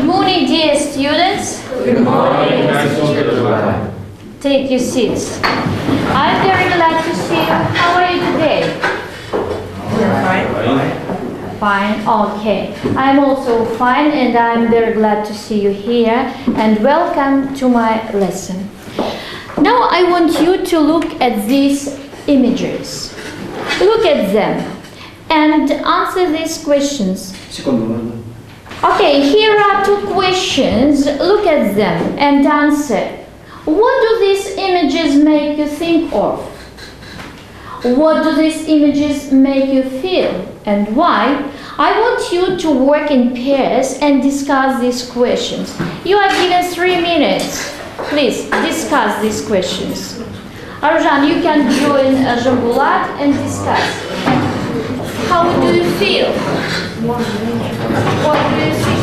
Good morning, dear students. Good morning, nice to meet you. Take your seats. I'm very glad to see you. How are you today? Fine, okay. I'm also fine and I'm very glad to see you here and welcome to my lesson. Now I want you to look at these images. Look at them and answer these questions. Okay, here are two questions. Look at them and answer. What do these images make you think of? What do these images make you feel and why? I want you to work in pairs and discuss these questions. You are given 3 minutes. Please discuss these questions. Arjan, you can join Jambulat and discuss. How do you feel? What do you think?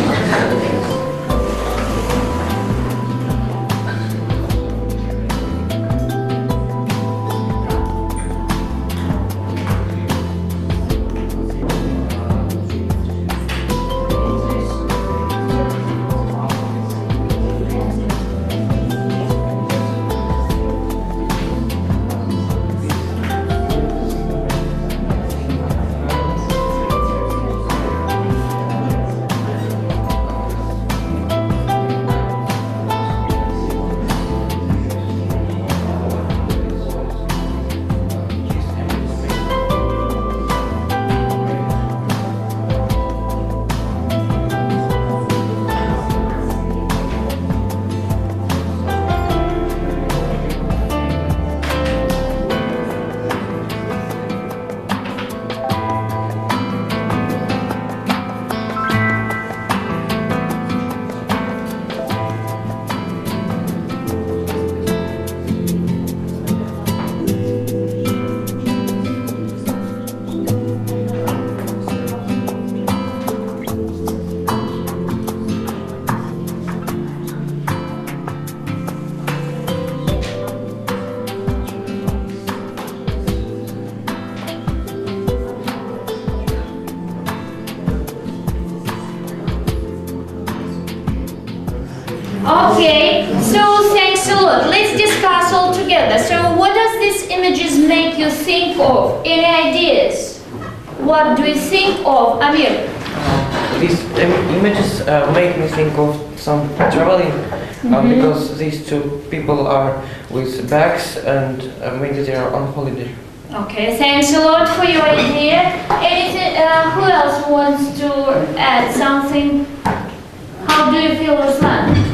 Okay, so thanks a lot. Let's discuss all together. So what does these images make you think of? Any ideas? What do you think of? Amir? These images make me think of some traveling because these two people are with bags and maybe they are on holiday. Okay, thanks a lot for your idea. Anything, who else wants to add something? How do you feel, Ruslan?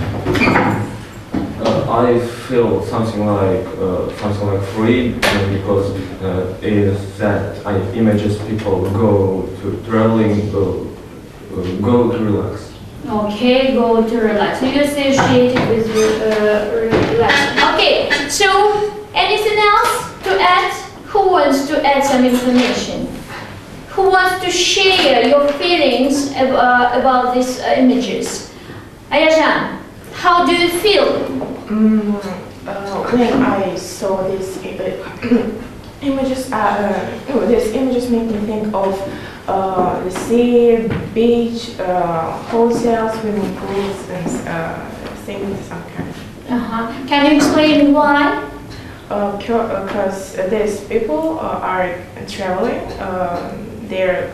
I feel something like free because is that images people go to traveling, go to relax. Okay, go to relax. So you associate it with relax. Okay, so anything else to add? Who wants to add some information? Who wants to share your feelings about these images? Ayajan, how do you feel? When I saw these images, these images make me think of the sea, beach, hotels, swimming pools, and things some kind. Can you explain why? Because these people are traveling, they're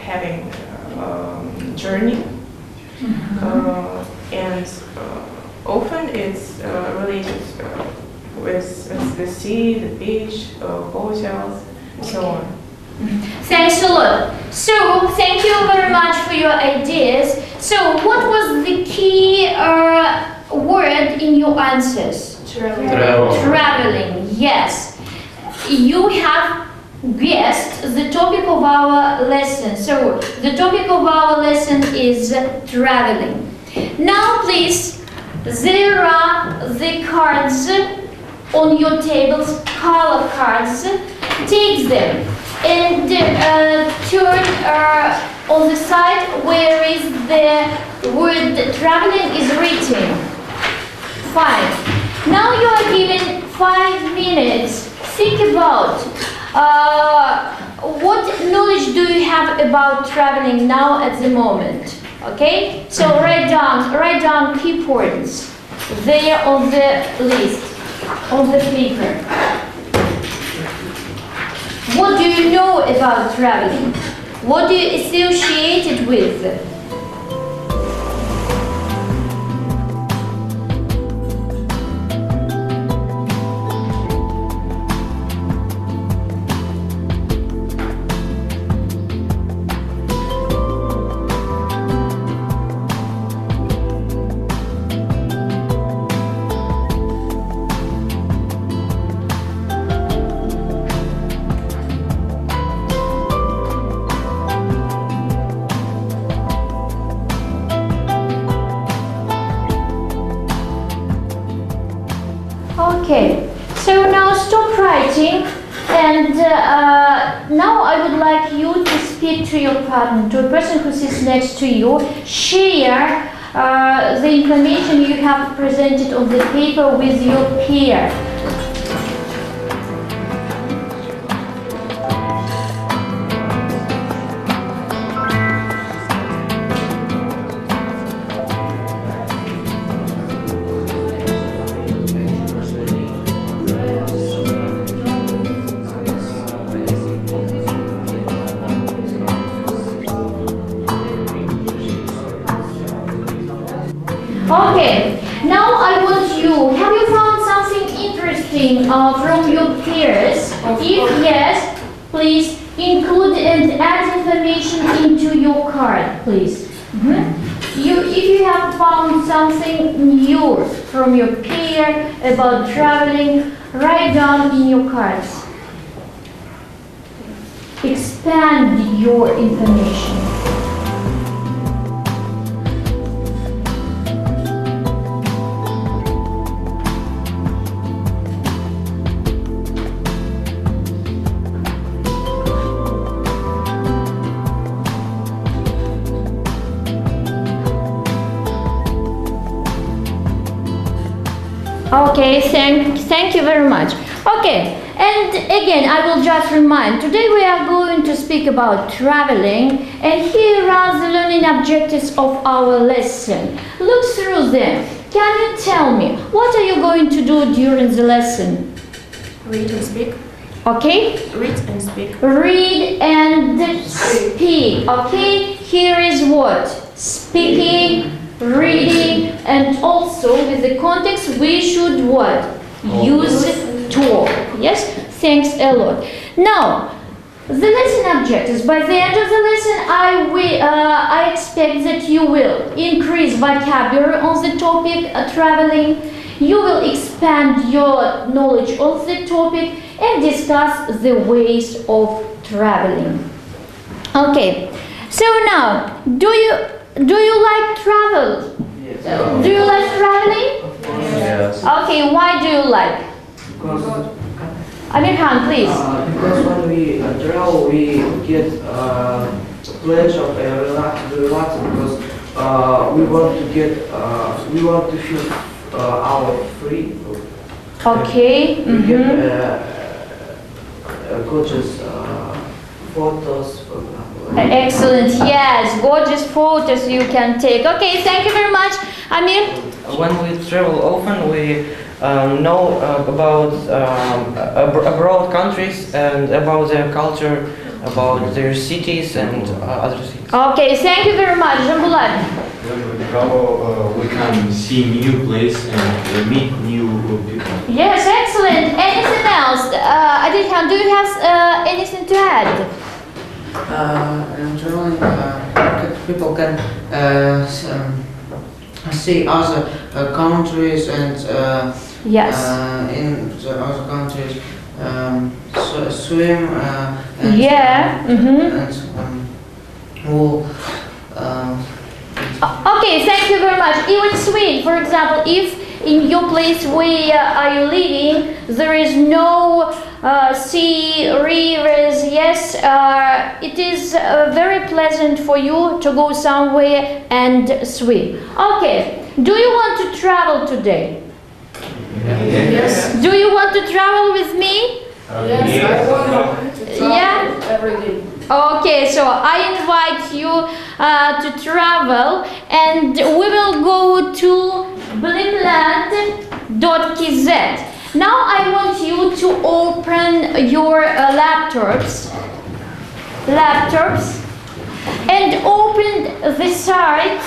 having a journey, and often it's related with the sea, the beach, hotels, and so on. Thanks a lot. So, thank you very much for your ideas. So, what was the key word in your answers? Traveling, yes. You have guessed the topic of our lesson. So, the topic of our lesson is traveling. Now, please, there are the cards on your tables, color cards. Take them and turn on the side where is the word traveling is written. Fine. Now you are given 5 minutes. Think about what knowledge do you have about traveling now at the moment? Okay, so write down key points there on the list, on the paper. What do you know about traveling? What do you associate it with? Okay, so now stop writing, and now I would like you to speak to your partner, to a person who sits next to you. Share the information you have presented on the paper with your peer. Okay, now I want you, have you found something interesting from your peers? If yes, please include and add information into your card, please. If you have found something new from your peer about traveling, write down in your cards. Expand your information. Okay, thank you very much. Okay, and again, I will just remind, today we are going to speak about traveling, and here are the learning objectives of our lesson. Look through them. Can you tell me, what are you going to do during the lesson? Read and speak. Okay? Read and speak. Read and speak. Okay? Here is what? Speaking, reading, and also with the context we should what? Use talk. Yes? Thanks a lot. Now, the lesson objectives. By the end of the lesson, I expect that you will increase vocabulary on the topic traveling. You will expand your knowledge of the topic and discuss the ways of traveling. Okay. So now, do you like travel? Yes. Do you like traveling? Yes. Okay, why do you like? Because Amirhan, please. because when we travel, we get pleasure of relax because we want to feel our free. Okay. We get gorgeous photos, for example. Excellent. Yes, gorgeous photos you can take. Okay, thank you very much, Amir. When we travel often, we know about abroad countries and about their culture, about their cities and other things. Okay, thank you very much, Jambulat. When we travel, we can see new place and meet new people. Yes, excellent. Anything else? Adilhan, do you have anything to add? In traveling, people can see other countries and Yes. in the other countries swim and Yeah. and who Okay, thank you very much. Even swim, for example, if in your place where are you living, there is no sea, rivers, yes, it is very pleasant for you to go somewhere and swim. Okay, do you want to travel today? Yes. Do you want to travel with me? Yes, I want to travel Yeah. every day. Okay, so I invite you to travel, and we will go to blimland.kz. Now I want you to open your laptops, and open the site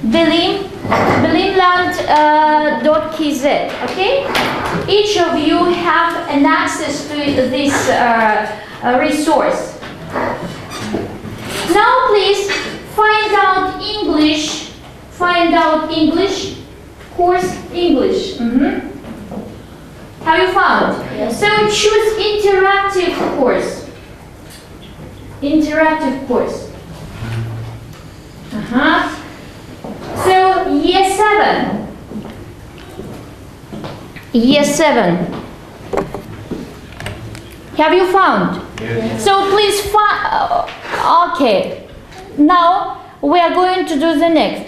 blimland.kz. Okay? Each of you have an access to this resource. Now please find out English. Course English. Have you found? Yes. So choose interactive course. So year 7. Have you found? Yes. So please okay. Now we are going to do the next.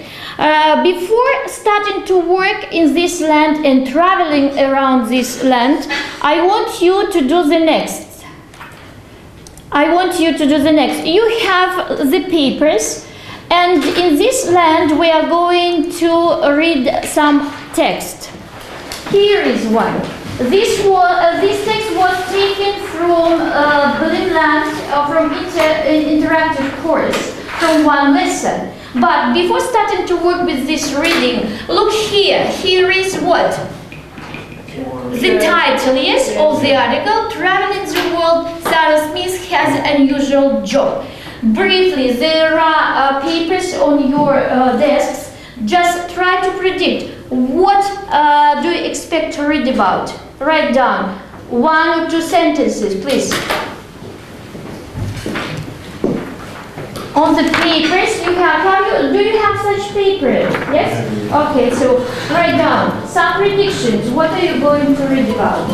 Before starting to work in this land and traveling around this land, I want you to do the next. You have the papers, and in this land we are going to read some text. Here is one. This text was taken from Blimland, from interactive course, from one lesson. But before starting to work with this reading, look here. Here is what? The title, yes, of the article, Traveling the World, Sarah Smith has an unusual job. Briefly, there are papers on your desks. Just try to predict what do you expect to read about. Write down 1 or 2 sentences, please. On the papers you have, do you have such paper? Yes? Okay, so write down some predictions. What are you going to read about?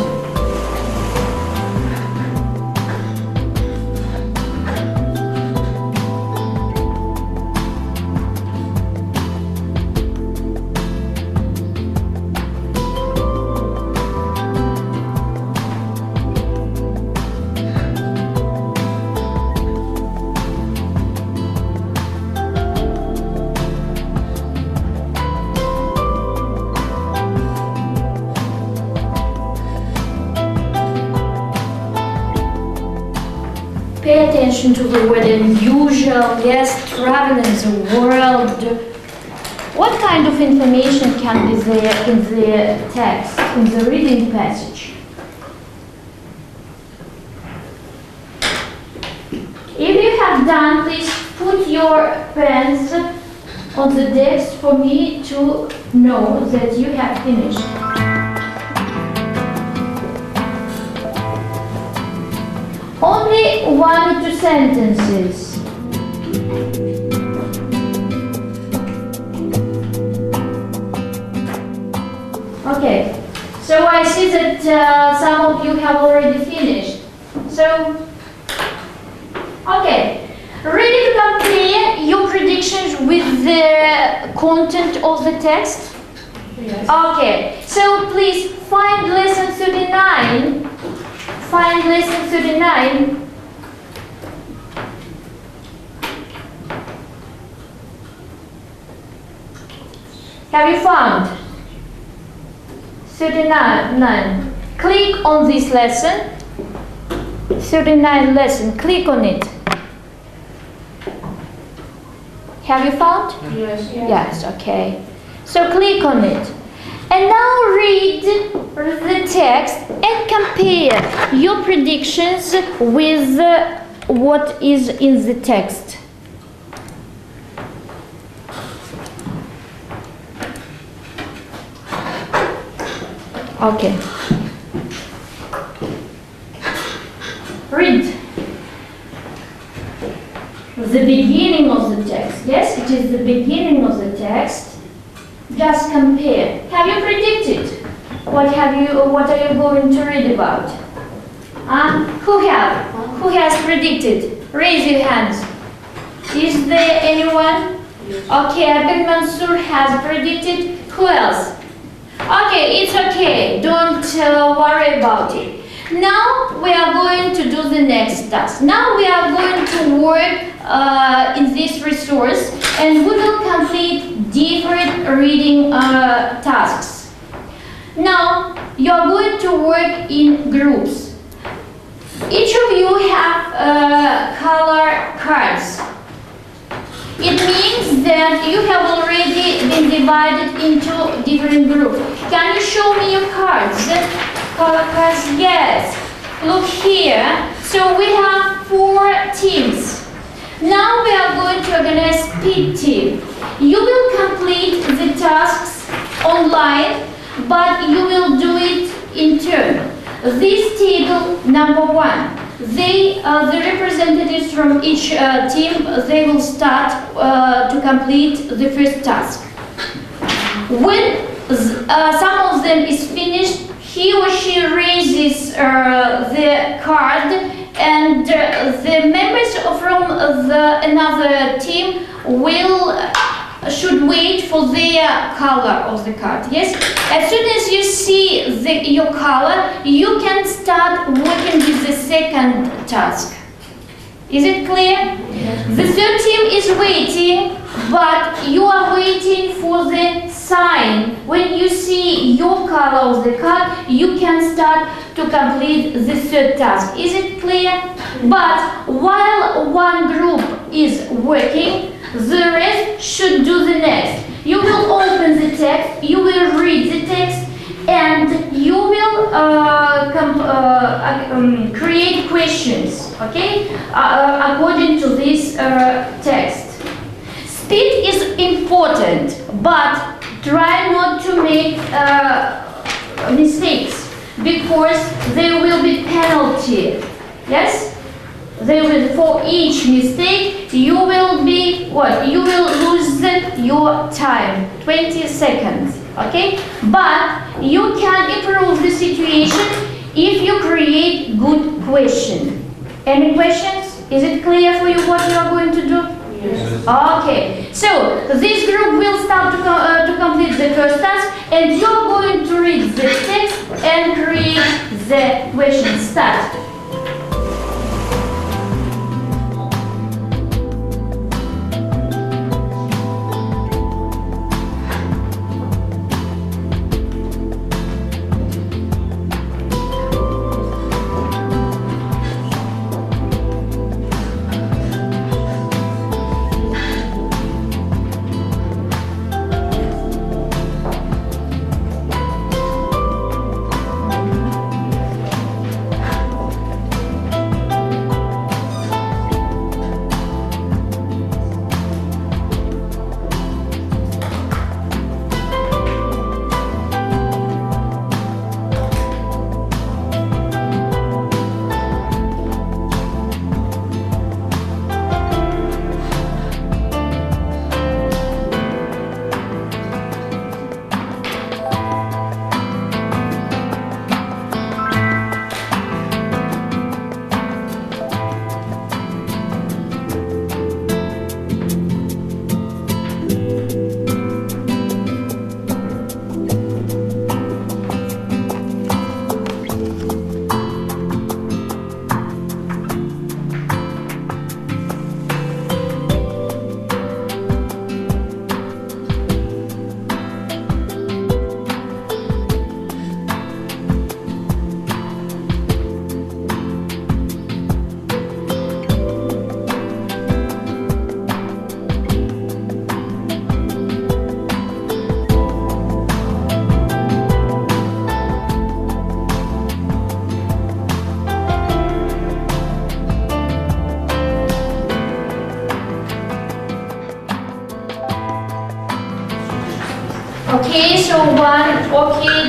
Pay attention to the word unusual, yes, traveling the world. What kind of information can be there in the text, in the reading passage? If you have done, please put your pens on the desk for me to know that you have finished. Only 1 or 2 sentences. Okay, so I see that some of you have already finished. So, okay, ready to compare your predictions with the content of the text? Yes. Okay, so please find lesson 39. Find lesson 39. Have you found? 39. Click on this lesson. 39 lesson. Click on it. Have you found? Yes. Yes, okay. So click on it. And now read the text and compare your predictions with what is in the text. Okay. Read the beginning of the text. Yes, it is the beginning of the text. Just compare. Have you predicted? What are you going to read about? Who has predicted? Raise your hands. Is there anyone? Okay, Abed Mansour has predicted. Who else? Okay, it's okay. Don't worry about it. Now we are going to do the next task. Now we are going to work in this resource, and we will complete different reading tasks. Now you are going to work in groups. Each of you have color cards. It means that you have already been divided into different groups. Can you show me your cards? Color cards, yes. Look here. So we have 4 teams. Now we are going to organize speed team. You will complete the tasks online, but you will do it in turn. This table number 1. The representatives from each team, they will start to complete the first task. When some of them is finished, he or she raises the card, and the members from another team should wait for their color of the card. Yes? As soon as you see your color, you can start working with the second task. Is it clear? Yes. The third team is waiting, but you are waiting for the sign. When you see your color of the card, you can start to complete the third task. Is it clear? But while one group is working, the rest should do the next. You will open the text, you will read the text, and you will create questions, okay, according to this text. Speed is important, but try not to make mistakes, because there will be penalty. Yes? For each mistake, you will be what? You will lose your time, 20 seconds, okay? But you can improve the situation if you create good question. Any questions? Is it clear for you what you are going to do? Yes. Okay, so this group will start to complete the first task, and you are going to read the text and create the question. Start. Okay, so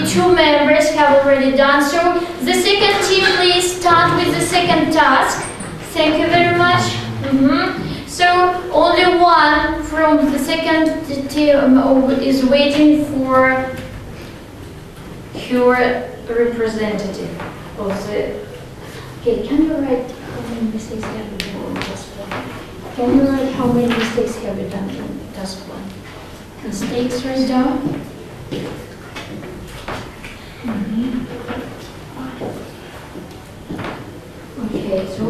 two members have already done so. The second team, please start with the second task. Thank you very much. So only one from the second team is waiting for her representative of the. Okay, can you write how many mistakes have you done in task one? Can you write how many mistakes have you done in task one? Mistakes right down. So,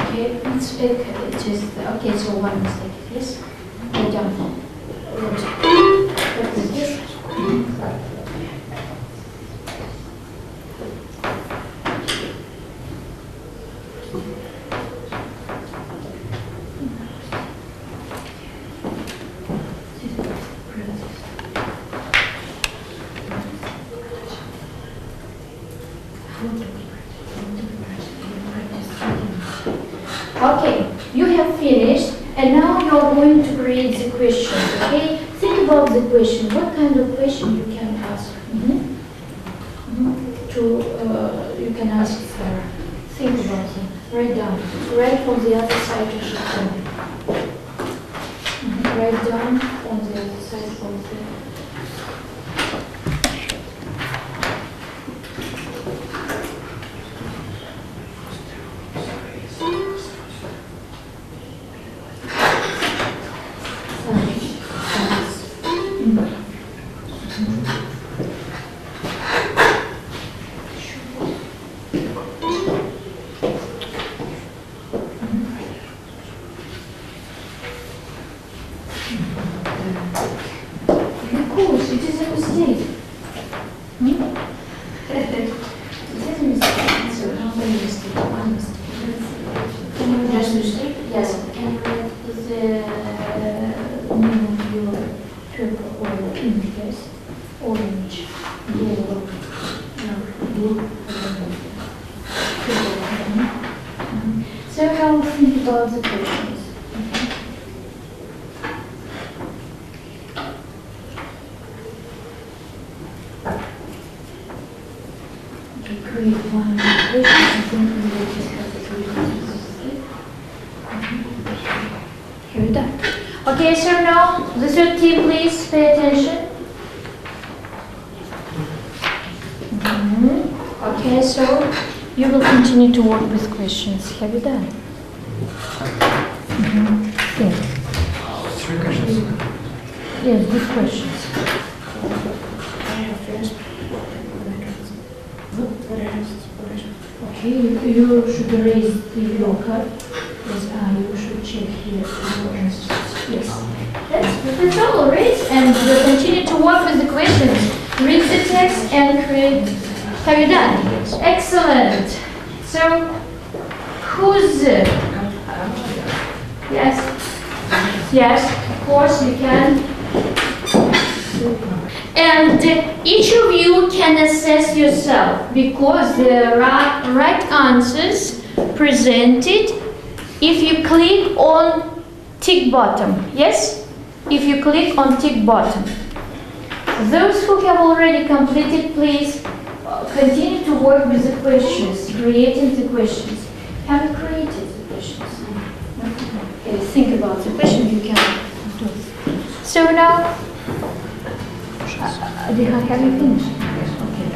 okay, it's just okay. So one mistake. Yes, write down. What is this? Okay, you have finished, and now you are going to create the questions. Okay, think about the question. What kind of question you can ask? You can ask Sarah. Think about it. Write down. Write on the other side of the pen. Write down on the other side of the. Because it is a mistake. It is a mistake. So how many mistakes? One mistake. Can you just mistake? Yes. Can you write the name of your purple or pink? Yes. Orange, yellow, blue, purple. So now think about the questions. Create one question, and then we will discuss the solutions. Here we go. Okay, so now the third tip, please pay attention. Okay, so you will continue to work with questions. Have you done? Yes. 3 questions. Yes, good questions. Okay, you should raise your card. Yes, you should check here your answers. Yes. That's all, raise and continue to work with the questions. Read the text and create. Have you done? Excellent. So, who's Yes. Yes, of course you can. And each of you can assess yourself because the right answers presented if you click on tick bottom. Yes? If you click on tick bottom. Those who have already completed, please continue to work with the questions, creating the questions. Have you created the questions? Okay, think about the question you can do. So now, have you finished? Yes, okay.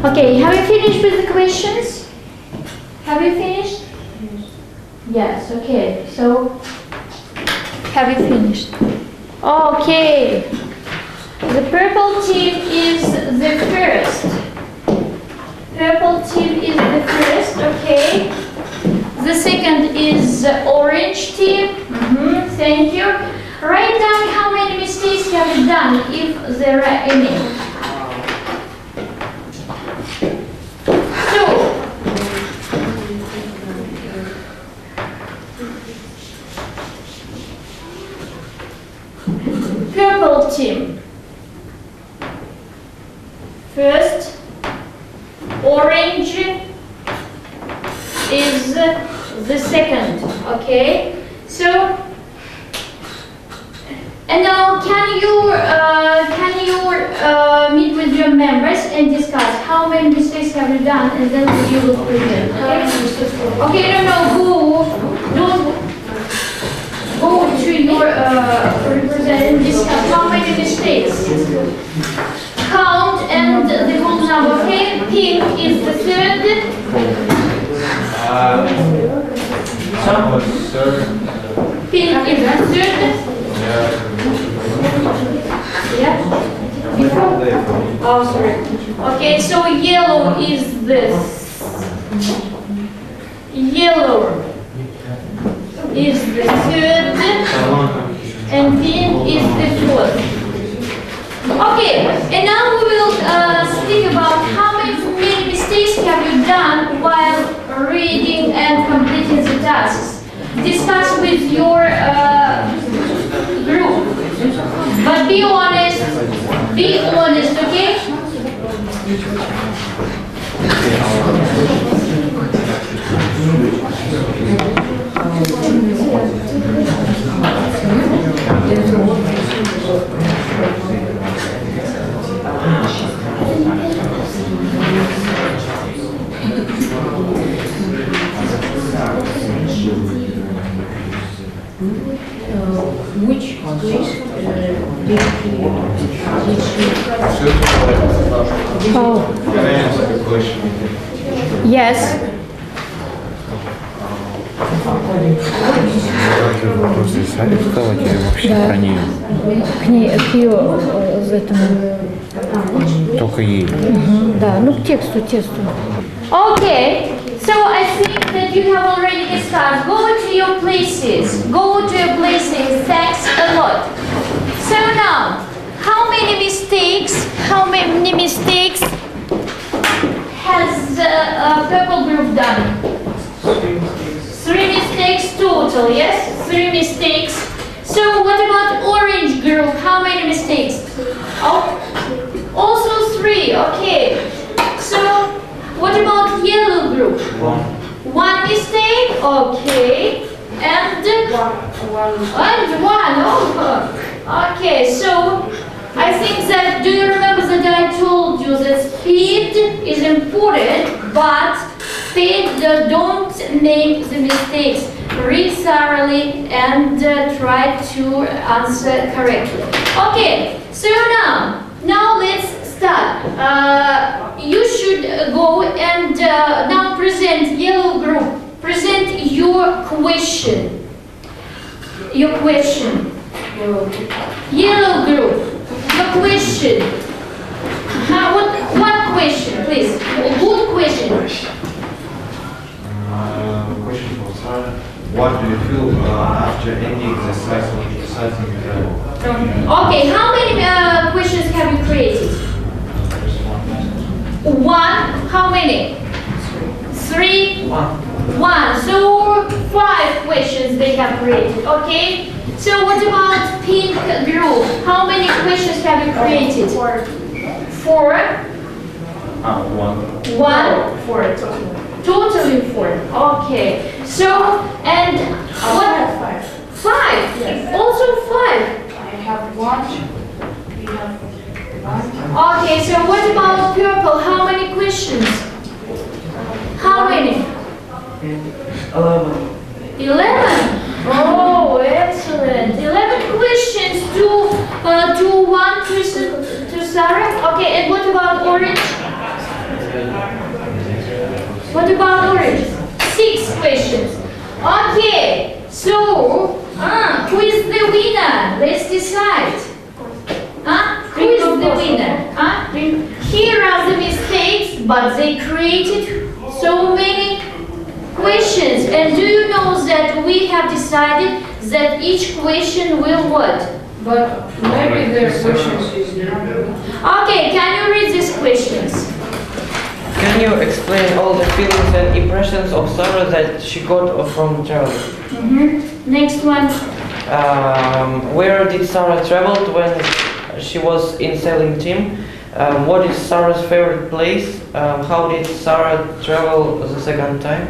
Okay, have you finished with the questions? Have you finished? Yes, okay. So, have you finished? Okay. The purple team is the first. Purple team is the first, okay. The second is the orange team. Thank you. Write down how many mistakes have you done, if there are any. Purple team. First, orange is the second, okay? So, and now can you meet with your members and discuss how many mistakes have you done, and then you will present. Okay, don't go to your representative and discuss how many mistakes. Count and the whole number. Okay, pink is the third. Pink is the third. Yeah. Oh, sorry. Okay, so yellow is this. Yellow is the third, and pink is the fourth. Okay, and now we will speak about how many mistakes have you done while reading and completing the tasks. Discuss with your group, but be honest, okay? Which place did he Oh. Can I ask a question? Yes. Вопрос из стала или вообще Да. про нее? К ее этому. Только ей. Да, ну к тексту. Okay, so I think that you have already discussed. Go to your places. Thanks a lot. So now, how many mistakes has purple group done? 3 mistakes total, yes? 3 mistakes. So what about orange group? How many mistakes? Oh, also 3, okay. So what about yellow group? 1 mistake, okay. And one. Oh, okay. So I think that, do you remember that I told you that speed is important, but don't make the mistakes. Read thoroughly and try to answer correctly. Okay. So now let's start. You should go and now present yellow group. Present your question. Yellow group. Your question. What question, please? Good question. Question for Sarah. What do you feel after any exercise when exercising the travel? Okay, how many questions have you created? 1. How many? 3. 1. So 5 questions they have created. Okay. So what about pink group? How many questions have you created? 4. 1. 4 total. Totally 4. Okay. So and what? 5. 5. Yes. Also 5. I have 1. We have 1. Okay. So what about purple? How many questions? How many? 11. 11. Oh, excellent. 11 questions to one person, to Sarah. Okay, and what about orange? What about orange? 6 questions. Okay, so who is the winner? Let's decide. Who is the winner? Here are the mistakes, but they created so many questions. And do you know that we have decided that each question will what? But maybe their questions is Okay, can you read these questions? Can you explain all the feelings and impressions of Sarah that she got from traveling? Next one. Where did Sarah travel when she was in sailing team? What is Sarah's favorite place? How did Sarah travel the second time?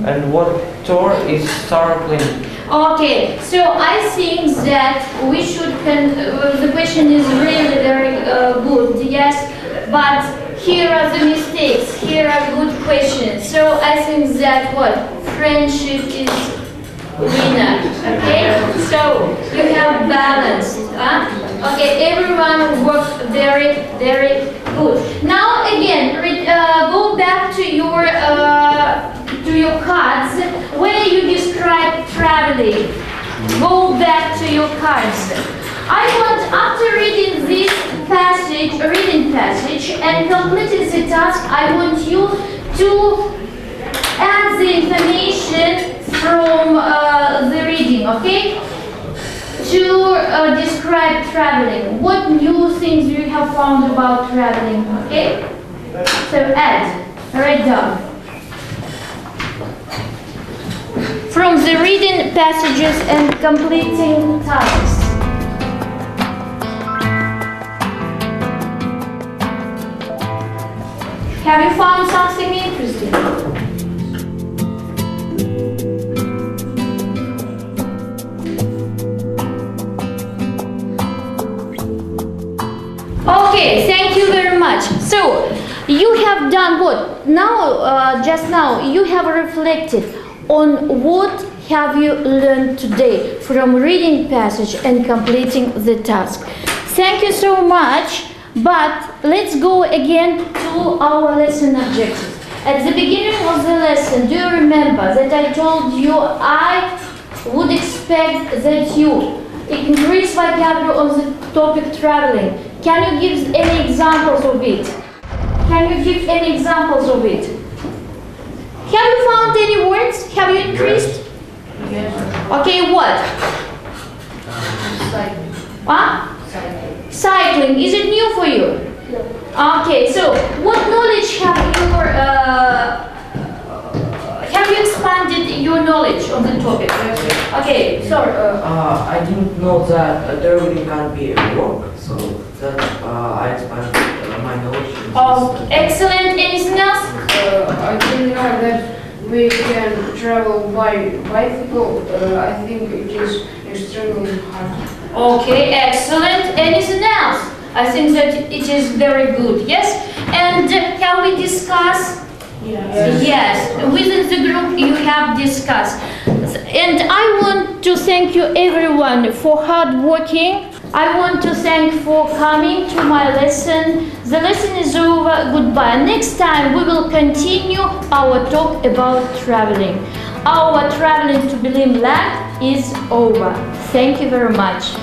And what tour is Sarah planning? Okay, so I think that we should, the question is really very good, yes, but here are the mistakes, here are good questions. So I think that what? Friendship is winner, okay? So you have balance, huh? Okay, everyone worked very, very good. Now again, go back to your cards where you describe traveling. Go back to your cards. I want, after reading this reading passage and completing the task, I want you to add the information from the reading, okay? To describe traveling. What new things you have found about traveling, okay? So add, write down. From the reading passages and completing tasks. Have you found something interesting? Okay, thank you very much. So, you have done what? Now, just now, you have reflected on what have you learned today from reading passage and completing the task. Thank you so much. But let's go again to our lesson objectives. At the beginning of the lesson, do you remember that I told you I would expect that you increase vocabulary on the topic traveling? Can you give any examples of it? Can you give any examples of it? Have you found any words? Have you increased? Yes. Okay, what? Cycling. Huh? Cycling, is it new for you? No. Okay, so what knowledge have you expanded your knowledge on the topic? Okay, sorry. I didn't know that traveling can be a work, so that I expanded my knowledge. Oh, excellent. Anything else? I didn't know that we can travel by bicycle. I think it is extremely hard. Okay, excellent. Anything else? I think that it is very good, yes? And can we discuss? Yes. Yes, within the group you have discussed. And I want to thank you everyone for hard working. I want to thank for coming to my lesson. The lesson is over. Goodbye. Next time we will continue our talk about traveling. Our traveling to Berlin land is over. Thank you very much.